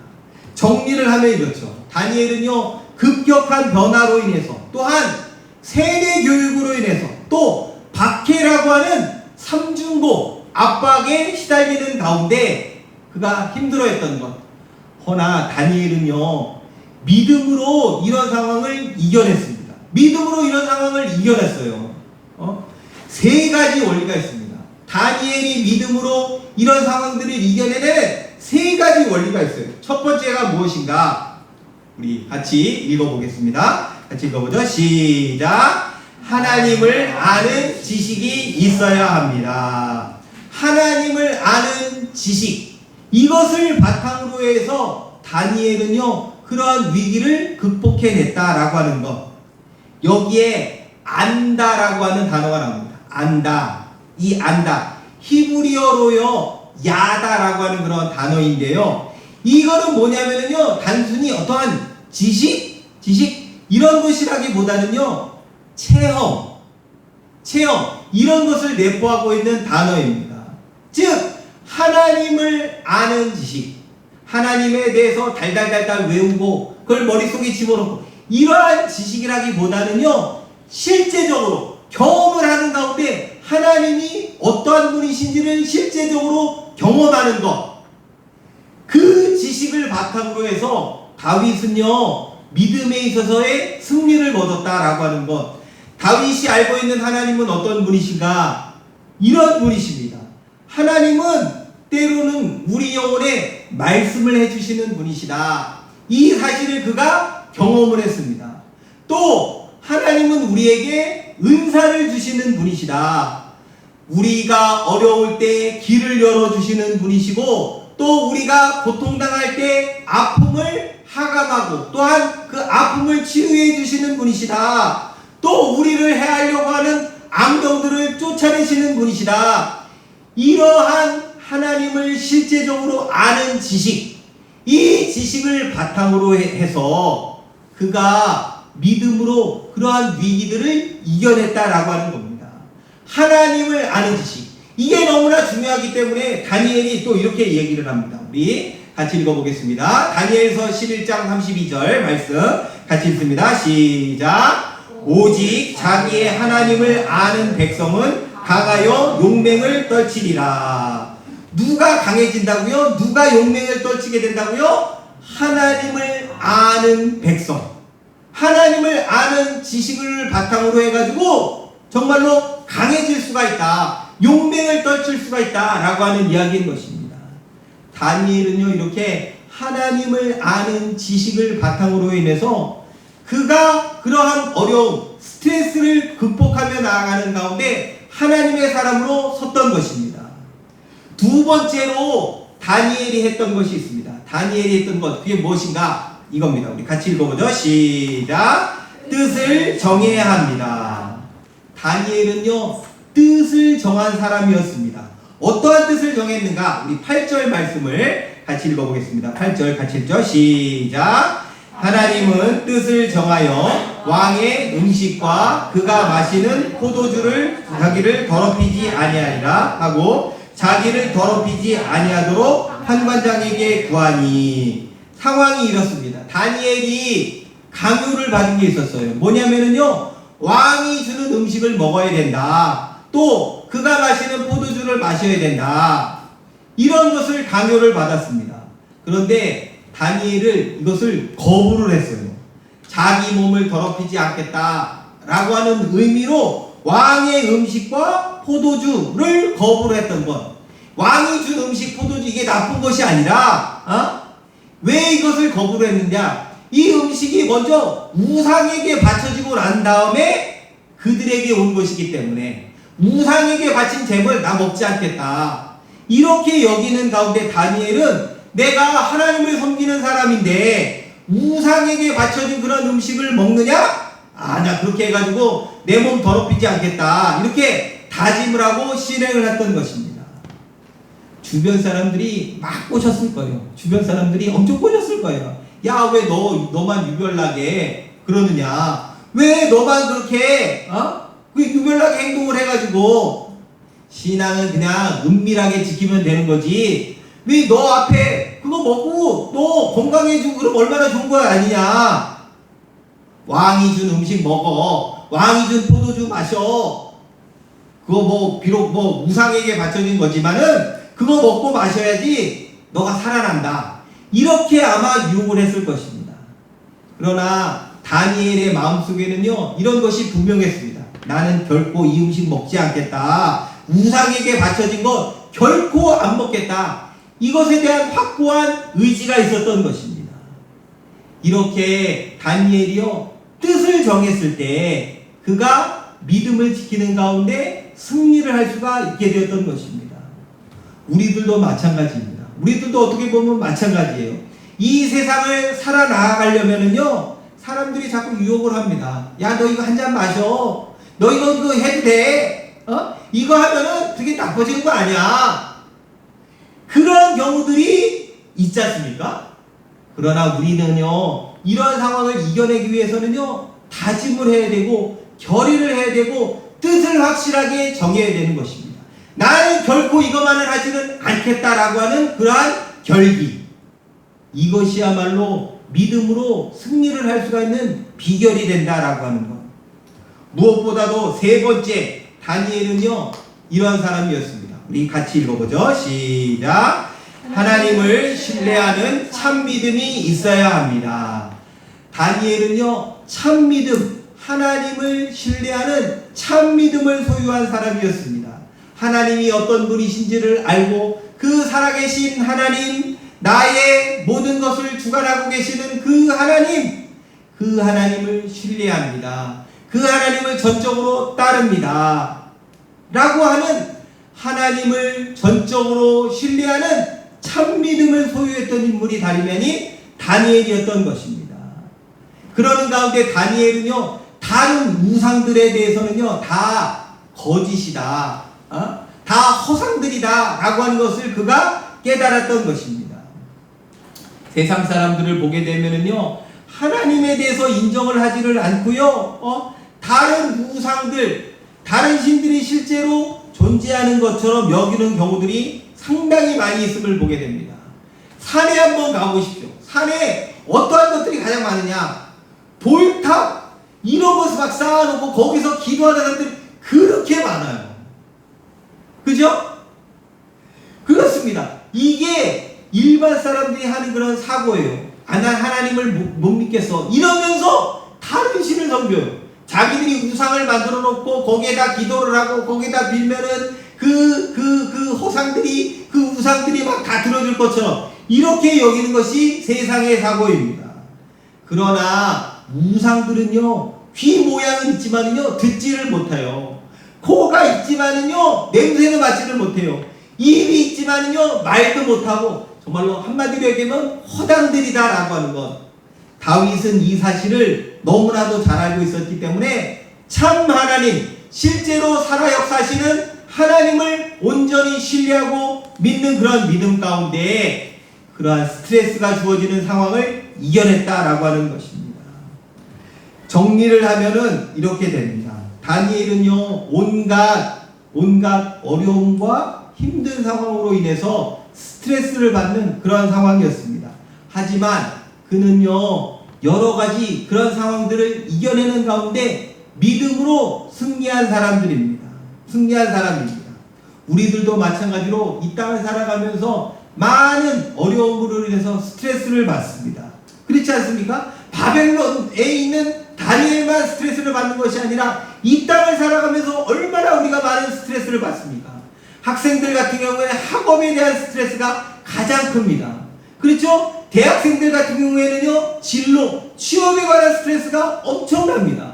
정리를 하면 이렇죠. 다니엘은요, 급격한 변화로 인해서, 또한 세뇌 교육으로 인해서, 또 박해라고 하는 삼중고 압박에 시달리는 가운데 그가 힘들어했던 것. 허나 다니엘은요, 믿음으로 이런 상황을 이겨냈습니다. 믿음으로 이런 상황을 이겨냈어요. 3가지 원리가 있습니다. 다니엘이 믿음으로 이런 상황들을 이겨내는 3가지 원리가 있어요. 첫 번째가 무엇인가? 우리 같이 읽어보겠습니다. 같이 읽어보죠. 시작. 하나님을 아는 지식이 있어야 합니다. 하나님을 아는 지식, 이것을 바탕으로 해서 다니엘은요, 그러한 위기를 극복해냈다라고 하는 것. 여기에 안다라고 하는 단어가 나옵니다. 안다. 이 안다, 히브리어로요, 야다라고 하는 그런 단어인데요, 이거는 뭐냐면은요, 단순히 어떠한 지식 이런 것이라기보다는요, 체험 이런 것을 내포하고 있는 단어입니다. 즉 하나님을 아는 지식, 하나님에 대해서 달달달달 외우고 그걸 머릿속에 집어넣고, 이러한 지식이라기보다는요, 실제적으로 경험을 하는 가운데 하나님이 어떠한 분이신지를 실제적으로 경험하는 것, 그 지식을 바탕으로 해서 다윗은요, 믿음에 있어서의 승리를 거뒀다라고 하는 것. 다윗이 알고 있는 하나님은 어떤 분이신가? 이런 분이십니다. 하나님은 때로는 우리 영혼에 말씀을 해주시는 분이시다. 이 사실을 그가 경험을 했습니다. 또 하나님은 우리에게 은사를 주시는 분이시다. 우리가 어려울 때 길을 열어주시는 분이시고, 또 우리가 고통당할 때 아픔을 하감하고 또한 그 아픔을 치유해 주시는 분이시다. 또 우리를 해하려고 하는 악령들을 쫓아내시는 분이시다. 이러한 하나님을 실제적으로 아는 지식, 이 지식을 바탕으로 해서 그가 믿음으로 그러한 위기들을 이겨냈다라고 하는 겁니다. 하나님을 아는 지식, 이게 너무나 중요하기 때문에 다니엘이 또 이렇게 얘기를 합니다. 우리 같이 읽어보겠습니다. 다니엘서 11장 32절 말씀 같이 읽습니다. 시작. 오직 자기의 하나님을 아는 백성은 강하여 용맹을 떨치리라. 누가 강해진다고요? 누가 용맹을 떨치게 된다고요? 하나님을 아는 백성, 하나님을 아는 지식을 바탕으로 해가지고 정말로 강해질 수가 있다, 용맹을 떨칠 수가 있다 라고 하는 이야기인 것입니다. 다니엘은요, 이렇게 하나님을 아는 지식을 바탕으로 인해서 그가 그러한 어려움, 스트레스를 극복하며 나아가는 가운데 하나님의 사람으로 섰던 것입니다. 두 번째로 다니엘이 했던 것이 있습니다. 다니엘이 했던 것, 그게 무엇인가? 이겁니다. 우리 같이 읽어보죠. 시작. 뜻을 정해야 합니다. 다니엘은요, 뜻을 정한 사람이었습니다. 어떠한 뜻을 정했는가? 우리 8절 말씀을 같이 읽어보겠습니다. 8절 같이 읽죠. 시작. 하나님은 뜻을 정하여 왕의 음식과 그가 마시는 포도주를 자기를 더럽히지 아니하리라 하고 자기를 더럽히지 아니하도록 판관장에게 구하니. 상황이 이렇습니다. 다니엘이 강요를 받은 게 있었어요. 뭐냐면은요, 왕이 주는 음식을 먹어야 된다. 또 그가 마시는 포도주를 마셔야 된다. 이런 것을 강요를 받았습니다. 그런데 다니엘은 이것을 거부를 했어요. 자기 몸을 더럽히지 않겠다라고 하는 의미로 왕의 음식과 포도주를 거부를 했던 것. 왕이 준 음식, 포도주 이게 나쁜 것이 아니라 왜 이것을 거부를 했느냐? 이 음식이 먼저 우상에게 바쳐지고 난 다음에 그들에게 온 것이기 때문에 우상에게 바친 재물 나 먹지 않겠다. 이렇게 여기는 가운데 다니엘은 내가 하나님을 섬기는 사람인데 우상에게 바쳐진 그런 음식을 먹느냐? 나 그렇게 해가지고 내 몸 더럽히지 않겠다. 이렇게 다짐을 하고 실행을 했던 것입니다. 주변 사람들이 막 꼬셨을 거예요. 주변 사람들이 엄청 꼬셨을 거예요. 야, 왜 너만 유별나게 그러느냐? 왜 너만 그렇게 유별나게 행동을 해가지고 신앙은 그냥 은밀하게 지키면 되는 거지. 왜 너 앞에 그거 먹고 너 건강해지고 그럼 얼마나 좋은 거야 아니냐? 왕이 준 음식 먹어. 왕이 준 포도주 마셔. 그거 비록 우상에게 바쳐진 거지만은 그거 먹고 마셔야지 너가 살아난다. 이렇게 아마 유혹을 했을 것입니다. 그러나 다니엘의 마음속에는요, 이런 것이 분명했습니다. 나는 결코 이 음식 먹지 않겠다. 우상에게 바쳐진 것 결코 안 먹겠다. 이것에 대한 확고한 의지가 있었던 것입니다. 이렇게 다니엘이요, 뜻을 정했을 때 그가 믿음을 지키는 가운데 승리를 할 수가 있게 되었던 것입니다. 우리들도 마찬가지입니다. 우리들도 어떻게 보면 마찬가지예요. 이 세상을 살아나가려면은요, 사람들이 자꾸 유혹을 합니다. 야, 너 이거 한 잔 마셔. 너 이거 해도 돼. 이거 하면은 되게 나빠지는 거 아니야. 그런 경우들이 있지 않습니까? 그러나 우리는요, 이러한 상황을 이겨내기 위해서는요, 다짐을 해야 되고, 결의를 해야 되고, 뜻을 확실하게 정해야 되는 것입니다. 나는 결코 이것만을 하지는 않겠다라고 하는 그러한 결기. 이것이야말로 믿음으로 승리를 할 수가 있는 비결이 된다라고 하는 것. 무엇보다도 세 번째, 다니엘은요, 이러한 사람이었습니다. 우리 같이 읽어보죠. 시작. 하나님을 신뢰하는 참 믿음이 있어야 합니다. 다니엘은요, 참 믿음, 하나님을 신뢰하는 참 믿음을 소유한 사람이었습니다. 하나님이 어떤 분이신지를 알고 그 살아계신 하나님, 나의 모든 것을 주관하고 계시는 그 하나님을 신뢰합니다. 그 하나님을 전적으로 따릅니다. 라고 하는 하나님을 전적으로 신뢰하는 참 믿음을 소유했던 인물이 다름이 다니엘이었던 것입니다. 그러는 가운데 다니엘은요, 다른 우상들에 대해서는요, 다 거짓이다. 다 허상들이다. 라고 하는 것을 그가 깨달았던 것입니다. 세상 사람들을 보게 되면은요, 하나님에 대해서 인정을 하지를 않고요, 다른 우상들, 다른 신들이 실제로 존재하는 것처럼 여기는 경우들이 상당히 많이 있음을 보게 됩니다. 산에 한번 가보십시오. 산에 어떠한 것들이 가장 많으냐? 돌탑, 이런 것을 막 쌓아놓고 거기서 기도하는 사람들이 그렇게 많아요. 그죠? 그렇습니다. 이게 일반 사람들이 하는 그런 사고예요. 난 하나님을 못 믿겠어. 이러면서 다른 신을 섬겨요. 자기들이 우상을 만들어 놓고 거기에다 기도를 하고 거기에다 빌면은 그 우상들이 막 다 들어줄 것처럼 이렇게 여기는 것이 세상의 사고입니다. 그러나 우상들은요, 귀 모양은 있지만은요, 듣지를 못해요. 코가 있지만은요, 냄새는 맡지를 못해요. 입이 있지만은요, 말도 못하고 정말로 한마디로 얘기하면 허당들이다라고 하는 것. 다윗은 이 사실을 너무나도 잘 알고 있었기 때문에 참 하나님, 실제로 살아 역사하시는 하나님을 온전히 신뢰하고 믿는 그런 믿음 가운데 그러한 스트레스가 주어지는 상황을 이겨냈다라고 하는 것입니다. 정리를 하면은 이렇게 됩니다. 다니엘은요, 온갖 어려움과 힘든 상황으로 인해서 스트레스를 받는 그러한 상황이었습니다. 하지만 그는요 여러 가지 그런 상황들을 이겨내는 가운데 믿음으로 승리한 사람들입니다. 승리한 사람입니다. 우리들도 마찬가지로 이 땅을 살아가면서 많은 어려움으로 인해서 스트레스를 받습니다. 그렇지 않습니까? 바벨론에 있는 다니엘만 스트레스를 받는 것이 아니라 이 땅을 살아가면서 얼마나 우리가 많은 스트레스를 받습니까? 학생들 같은 경우에는 학업에 대한 스트레스가 가장 큽니다. 그렇죠? 대학생들 같은 경우에는요 진로, 취업에 관한 스트레스가 엄청납니다.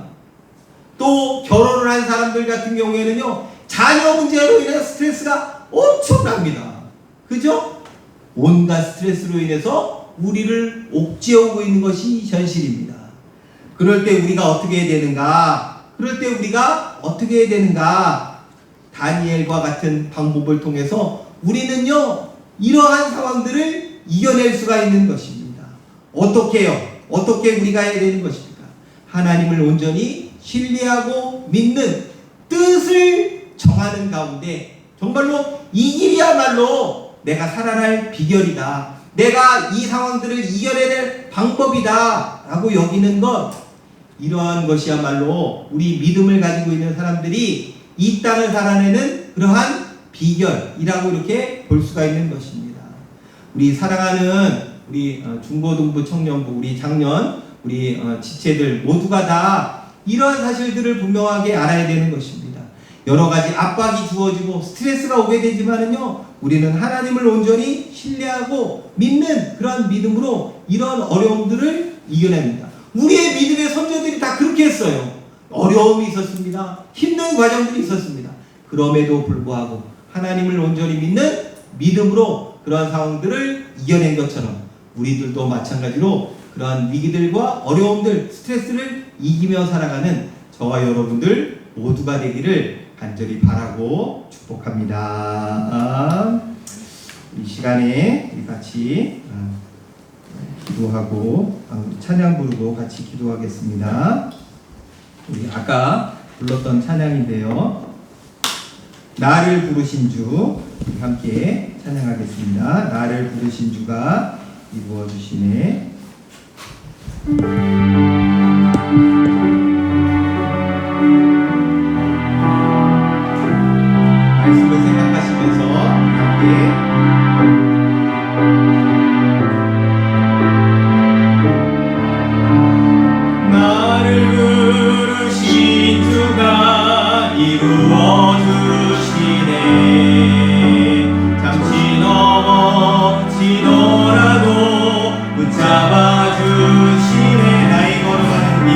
또 결혼을 한 사람들 같은 경우에는요 자녀 문제로 인해서 스트레스가 엄청납니다. 그죠? 온갖 스트레스로 인해서 우리를 옥죄어오고 있는 것이 현실입니다. 그럴 때 우리가 어떻게 해야 되는가? 다니엘과 같은 방법을 통해서 우리는요 이러한 상황들을 이겨낼 수가 있는 것입니다. 어떻게요? 어떻게 우리가 해야 되는 것입니까? 하나님을 온전히 신뢰하고 믿는 뜻을 정하는 가운데 정말로 이 길이야말로 내가 살아날 비결이다. 내가 이 상황들을 이겨내낼 방법이다 라고 여기는 것, 이러한 것이야말로 우리 믿음을 가지고 있는 사람들이 이 땅을 살아내는 그러한 비결이라고 이렇게 볼 수가 있는 것입니다. 우리 사랑하는 우리 중고등부 청년부 우리 장년 우리 지체들 모두가 다 이러한 사실들을 분명하게 알아야 되는 것입니다. 여러 가지 압박이 주어지고 스트레스가 오게 되지만은요 우리는 하나님을 온전히 신뢰하고 믿는 그런 믿음으로 이런 어려움들을 이겨냅니다. 우리의 믿음의 선조들이 다 그렇게 했어요. 어려움이 있었습니다. 힘든 과정들이 있었습니다. 그럼에도 불구하고 하나님을 온전히 믿는 믿음으로 그러한 상황들을 이겨낸 것처럼 우리들도 마찬가지로 그러한 위기들과 어려움들, 스트레스를 이기며 살아가는 저와 여러분들 모두가 되기를 간절히 바라고 축복합니다. 이 시간에 우리 같이 기도하고 찬양 부르고 같이 기도하겠습니다. 우리 아까 불렀던 찬양인데요. 나를 부르신 주 함께 찬양하겠습니다. 나를 부르신 주가 이루어 주시네. 말씀을 생각하시면서 함께 이루어 주시네. 잠시 넘어지더라도 붙잡아 주시네. 나의 걸어가는 길,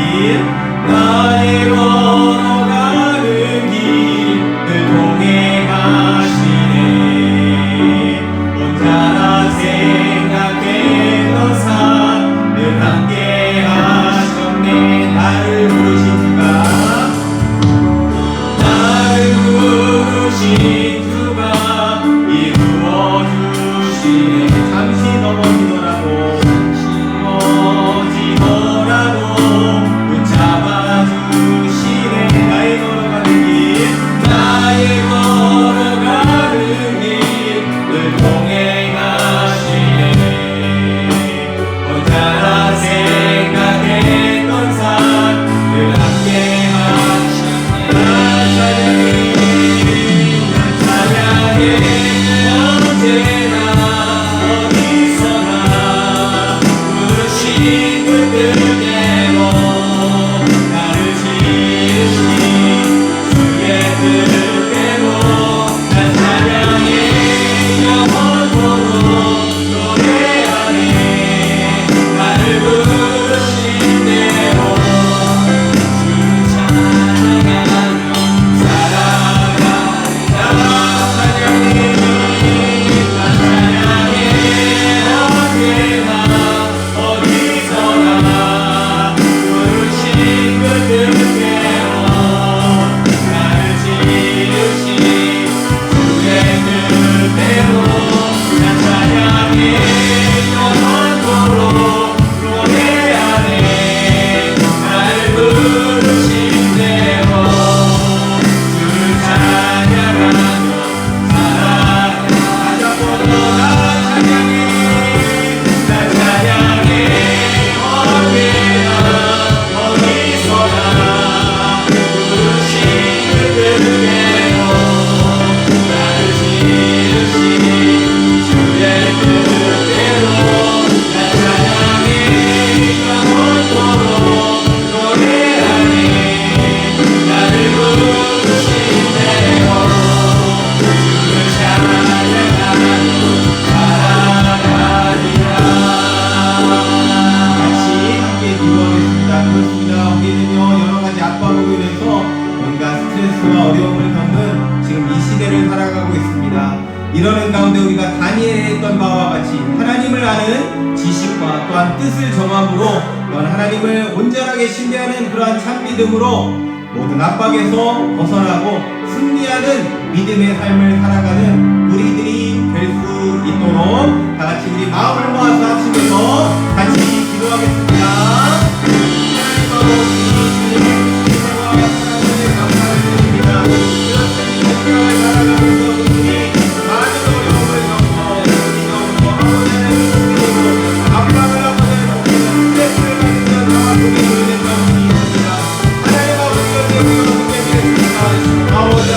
나의 걸어가는 길을 동행하시네. 언제나 생각했던 삶을 함께 하셨네. 나를 부르신 주가 주가 이루어 주시네. 잠시 넘어지더라도 붙잡아 주시네. 나의 걸어가는 길을 동행하시네. 언제나 생각했던 삶을 함께 하시네. 시대를 살아가고 있습니다. 이러는 가운데 우리가 다니엘에 했던 바와 같이 하나님을 아는 지식과 또한 뜻을 정함으로 또한 하나님을 온전하게 신뢰하는 그러한 참 믿음으로 모든 압박에서 벗어나고 승리하는 믿음의 삶을 살아가는 우리들이 될 수 있도록 다 같이 우리 마음을 모아서 합심해서 같이 기도하겠습니다. 하나님 아버지 주님의 사랑에 감사를 드립니다. 이런 생명을 살아가면서 우리 많은 어려움을 겪고 이정도 아버지는 압박을 하고 스트레스를 받는 상황 속에 있는 경험이 있습니다. 하나님 아버지가 되어 어떻게 되겠습니까? 아버지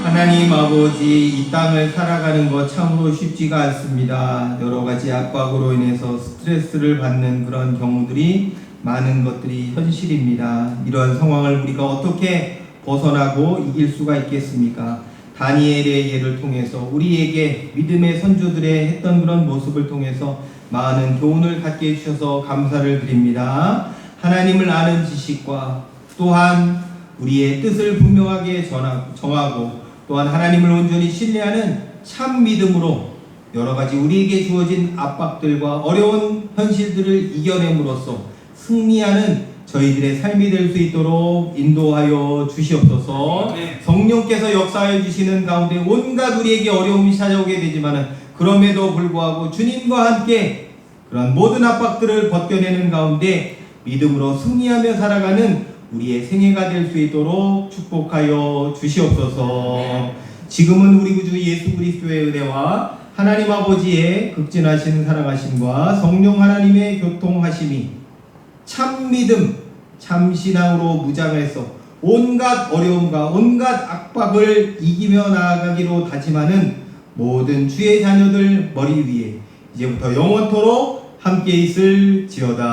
하나님의 하나님 아버지, 이 땅을 살아가는 것 참으로 쉽지가 않습니다. 여러 가지 압박으로 인해서 스트레스를 받는 그런 경우들이 많은 것들이 현실입니다. 이러한 상황을 우리가 어떻게 벗어나고 이길 수가 있겠습니까? 다니엘의 예를 통해서 우리에게 믿음의 선조들의 했던 그런 모습을 통해서 많은 교훈을 갖게 해주셔서 감사를 드립니다. 하나님을 아는 지식과 또한 우리의 뜻을 분명하게 정하고 또한 하나님을 온전히 신뢰하는 참 믿음으로 여러 가지 우리에게 주어진 압박들과 어려운 현실들을 이겨냄으로써 승리하는 저희들의 삶이 될 수 있도록 인도하여 주시옵소서. 성령께서 역사해 주시는 가운데 온갖 우리에게 어려움이 찾아오게 되지만은 그럼에도 불구하고 주님과 함께 그런 모든 압박들을 벗겨내는 가운데 믿음으로 승리하며 살아가는 우리의 생애가 될 수 있도록 축복하여 주시옵소서. 지금은 우리 구주 예수 그리스도의 은혜와 하나님 아버지의 극진하신 사랑하심과 성령 하나님의 교통하심이 참 믿음, 참 신앙으로 무장해서 온갖 어려움과 온갖 압박을 이기며 나아가기로 다짐하는 모든 주의 자녀들 머리 위에 이제부터 영원토록 함께 있을지어다.